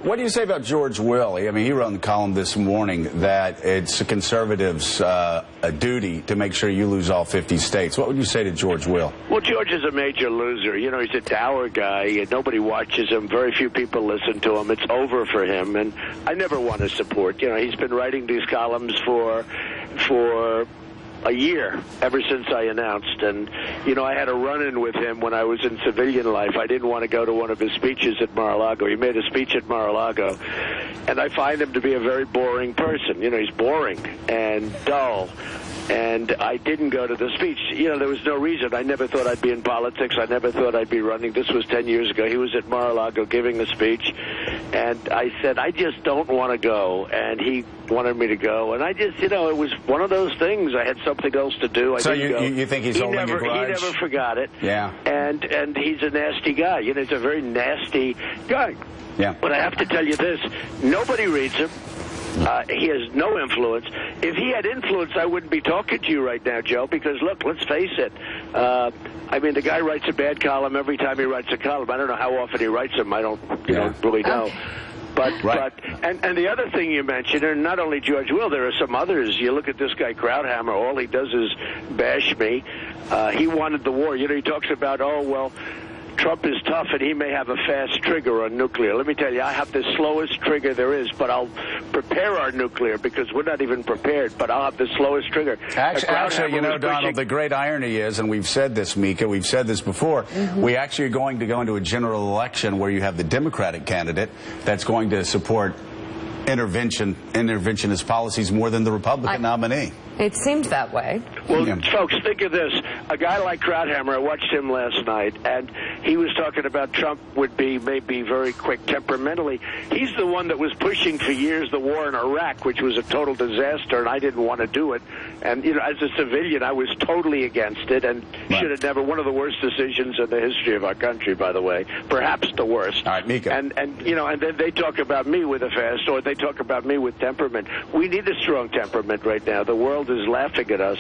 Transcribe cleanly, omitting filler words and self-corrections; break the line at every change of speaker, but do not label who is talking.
What do you say about George Will? I mean, he wrote in the column this morning that it's a conservative's a duty to make sure you lose all 50 states. What would you say to George Will?
Well, George is a major loser. You know, he's a dour guy. Nobody watches him. Very few people listen to him. It's over for him, and I never want to support. You know, he's been writing these columns for a year, ever since I announced. And, you know, I had a run-in with him when I was in civilian life. I didn't want to go to one of his speeches at Mar-a-Lago. He made a speech at Mar-a-Lago, and I find him to be a very boring person. You know, he's boring and dull. And I didn't go to the speech. You know, there was no reason. I never thought I'd be in politics. I never thought I'd be running. This was 10 years ago. He was at Mar-a-Lago giving a speech. And I said, I just don't want to go. And he wanted me to go. And I just, you know, it was one of those things. I had something else to do.
So you think he's holding a grudge?
He never forgot it.
Yeah.
And he's a nasty guy. You know, he's a very nasty guy.
Yeah.
But I have to tell you this. Nobody reads him. He has no influence. If he had influence, I wouldn't be talking to you right now, Joe, because, look, let's face it. I mean, the guy writes a bad column every time he writes a column. I don't know how often he writes them. I don't really know. But and the other thing you mentioned, and not only George Will, there are some others. You look at this guy, Krauthammer, all he does is bash me. He wanted the war. You know, he talks about, oh, well, Trump is tough, and he may have a fast trigger on nuclear. Let me tell you, I have the slowest trigger there is, but I'll prepare our nuclear because we're not even prepared, but I'll have the slowest trigger.
Actually, you know, Donald, the great irony is, and we've said this, Mika, we've said this before, we actually are going to go into a general election where you have the Democratic candidate that's going to support interventionist policies more than the Republican nominee.
It seemed that way.
Well, folks, think of this. A guy like Krauthammer, I watched him last night, and he was talking about Trump would be maybe very quick temperamentally. He's the one that was pushing for years the war in Iraq, which was a total disaster, and I didn't want to do it. And, you know, as a civilian, I was totally against it and should have never. One of the worst decisions in the history of our country, by the way. Perhaps the worst.
All right, Mika.
And you know, and then they talk about me with a fast, or they talk about me with temperament. We need a strong temperament right now. The world is laughing at us.